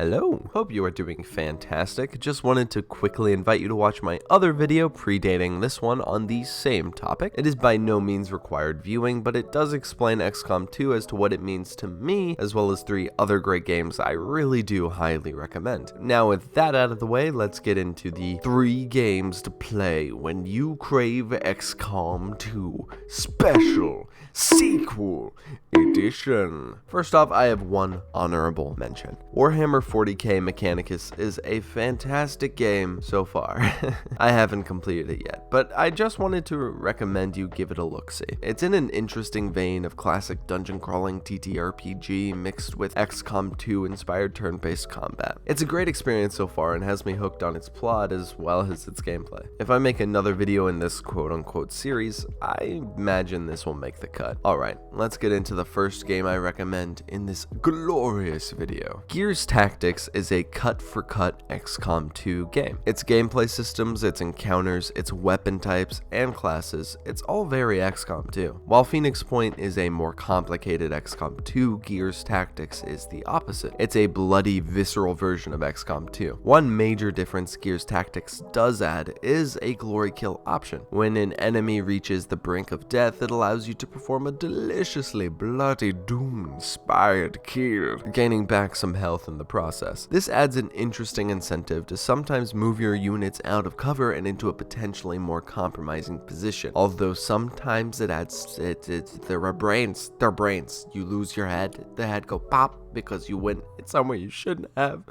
Hello, hope you are doing fantastic. Just wanted to quickly invite you to watch my other video predating this one on the same topic. It is by no means required viewing, but it does explain XCOM 2 as to what it means to me, as well as 3 other great games I really do highly recommend. Now with that out of the way, let's get into the 3 games to play when you crave XCOM 2 Special Sequel Edition. First off, I have one honorable mention. Warhammer 40k Mechanicus is a fantastic game so far. I haven't completed it yet, but I just wanted to recommend you give it a look-see. It's in an interesting vein of classic dungeon crawling TTRPG mixed with XCOM 2 inspired turn-based combat. It's a great experience so far and has me hooked on its plot as well as its gameplay. If I make another video in this quote-unquote series, I imagine this will make the cut. Alright, let's get into the first game I recommend in this glorious video. Gears Tactics is a cut-for-cut XCOM 2 game. Its gameplay systems, its encounters, its weapon types, and classes, it's all very XCOM 2. While Phoenix Point is a more complicated XCOM 2, Gears Tactics is the opposite. It's a bloody, visceral version of XCOM 2. One major difference Gears Tactics does add is a glory kill option. When an enemy reaches the brink of death, it allows you to perform a deliciously bloody, doom-inspired kill, gaining back some health in the process. This adds an interesting incentive to sometimes move your units out of cover and into a potentially more compromising position, although sometimes it adds their brains. You lose your head, the head go pop because you went somewhere you shouldn't have.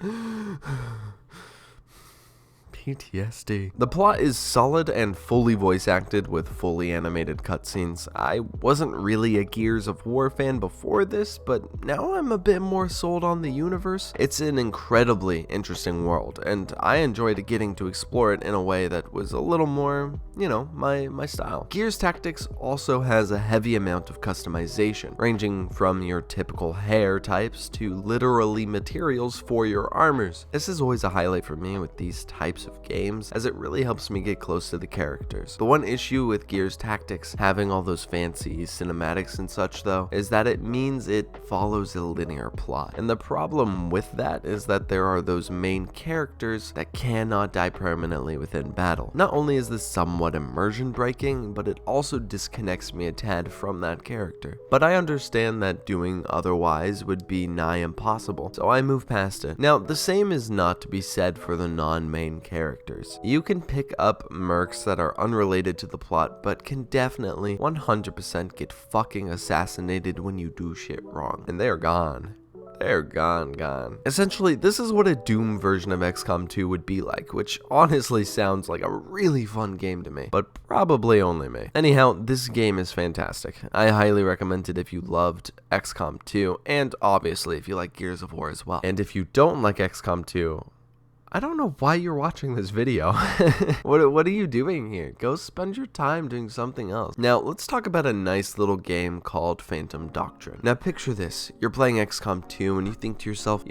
PTSD. The plot is solid and fully voice acted with fully animated cutscenes. I wasn't really a Gears of War fan before this, but now I'm a bit more sold on the universe. It's an incredibly interesting world, and I enjoyed getting to explore it in a way that was a little more, my style. Gears Tactics also has a heavy amount of customization, ranging from your typical hair types to literally materials for your armors. This is always a highlight for me with these types of games, as it really helps me get close to the characters. The one issue with Gears Tactics having all those fancy cinematics and such though, is that it means it follows a linear plot. And the problem with that is that there are those main characters that cannot die permanently within battle. Not only is this somewhat immersion breaking, but it also disconnects me a tad from that character. But I understand that doing otherwise would be nigh impossible, so I move past it. Now, the same is not to be said for the non-main characters. You can pick up mercs that are unrelated to the plot, but can definitely 100% get fucking assassinated when you do shit wrong. And they're gone. They're gone. Essentially, this is what a Doom version of XCOM 2 would be like, which honestly sounds like a really fun game to me, but probably only me. Anyhow, this game is fantastic. I highly recommend it if you loved XCOM 2, and obviously if you like Gears of War as well. And if you don't like XCOM 2, I don't know why you're watching this video. What are you doing here? Go spend your time doing something else. Now, let's talk about a nice little game called Phantom Doctrine. Now, picture this. You're playing XCOM 2 and you think to yourself,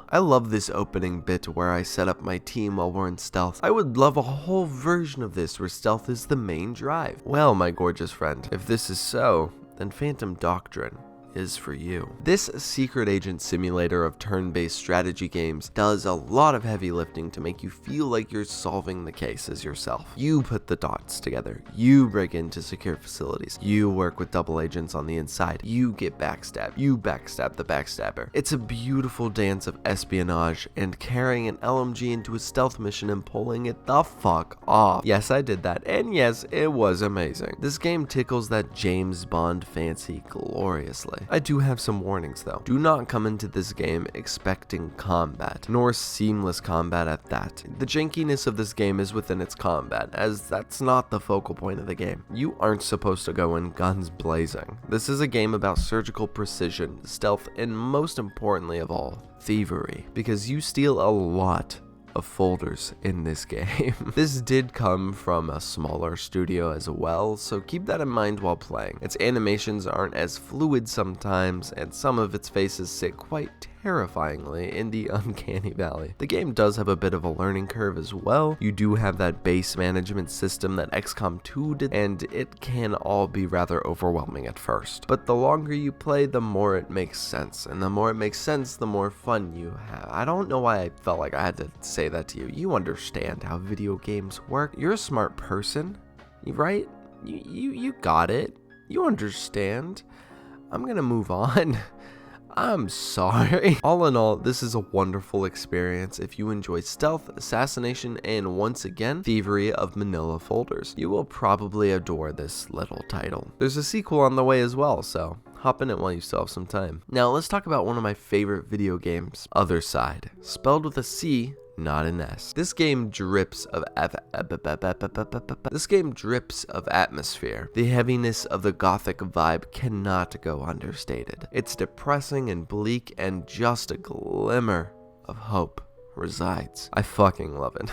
I love this opening bit where I set up my team while we're in stealth. I would love a whole version of this where stealth is the main drive. Well, my gorgeous friend, if this is so, then Phantom Doctrine is for you. This secret agent simulator of turn-based strategy games does a lot of heavy lifting to make you feel like you're solving the cases yourself. You put the dots together, you break into secure facilities, you work with double agents on the inside, you get backstabbed, you backstab the backstabber. It's a beautiful dance of espionage and carrying an LMG into a stealth mission and pulling it the fuck off. Yes, I did that, and yes, it was amazing. This game tickles that James Bond fancy gloriously. I do have some warnings though. Do not come into this game expecting combat, nor seamless combat at that. The jankiness of this game is within its combat, as that's not the focal point of the game. You aren't supposed to go in guns blazing. This is a game about surgical precision, stealth, and most importantly of all, thievery, because you steal a lot of folders in this game. This did come from a smaller studio as well, so keep that in mind while playing. Its animations aren't as fluid sometimes, and some of its faces sit quite terrifyingly in the uncanny valley. The game does have a bit of a learning curve as well. You do have that base management system that XCOM 2 did, and it can all be rather overwhelming at first. But the longer you play, the more it makes sense, and the more it makes sense, the more fun you have. I don't know why I felt like I had to say that to you. You understand how video games work. You're a smart person, right? You got it. You understand. I'm gonna move on. I'm sorry. All in all, this is a wonderful experience if you enjoy stealth, assassination, and once again, thievery of manila folders. You will probably adore this little title. There's a sequel on the way as well, so hop in it while you still have some time. Now let's talk about one of my favorite video games, Othercide, spelled with a C, not an S. This game drips of atmosphere. The heaviness of the gothic vibe cannot go understated. It's depressing and bleak, and just a glimmer of hope resides. I fucking love it.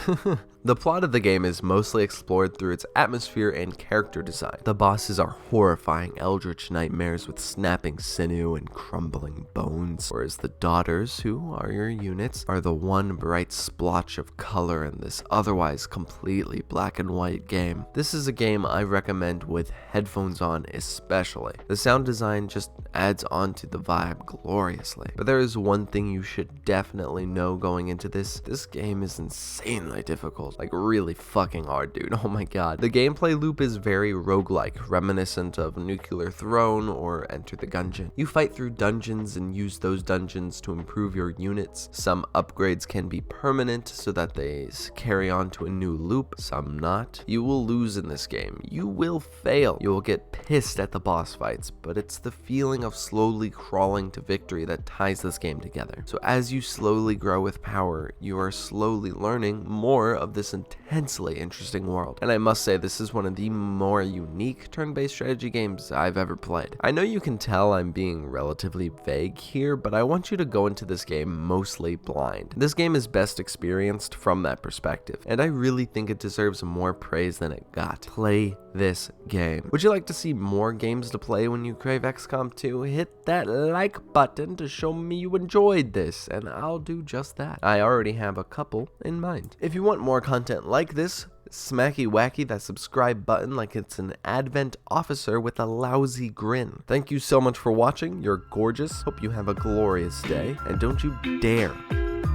The plot of the game is mostly explored through its atmosphere and character design. The bosses are horrifying eldritch nightmares with snapping sinew and crumbling bones, whereas the daughters, who are your units, are the one bright splotch of color in this otherwise completely black and white game. This is a game I recommend with headphones on especially. The sound design just adds on to the vibe gloriously. But there is one thing you should definitely know going into this. This game is insanely difficult. Like really fucking hard, dude. Oh my god. The gameplay loop is very roguelike, reminiscent of Nuclear Throne or Enter the Gungeon. You fight through dungeons and use those dungeons to improve your units. Some upgrades can be permanent so that they carry on to a new loop, some not. You will lose in this game. You will fail. You will get pissed at the boss fights, but it's the feeling of slowly crawling to victory that ties this game together. So as you slowly grow with power, you are slowly learning more of this intensely interesting world. And I must say, this is one of the more unique turn-based strategy games I've ever played. I know you can tell I'm being relatively vague here, but I want you to go into this game mostly blind. This game is best experienced from that perspective, and I really think it deserves more praise than it got. Play this game. Would you like to see more games to play when you crave XCOM 2? Hit that like button to show me you enjoyed this, and I'll do just that. I already have a couple in mind. If you want more content like this, smacky wacky that subscribe button like it's an Advent officer with a lousy grin. Thank you so much for watching. You're gorgeous. Hope you have a glorious day, and don't you dare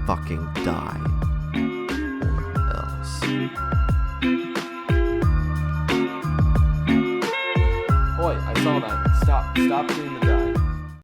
fucking die. Or else. Oi, I saw that. Stop doing the dive.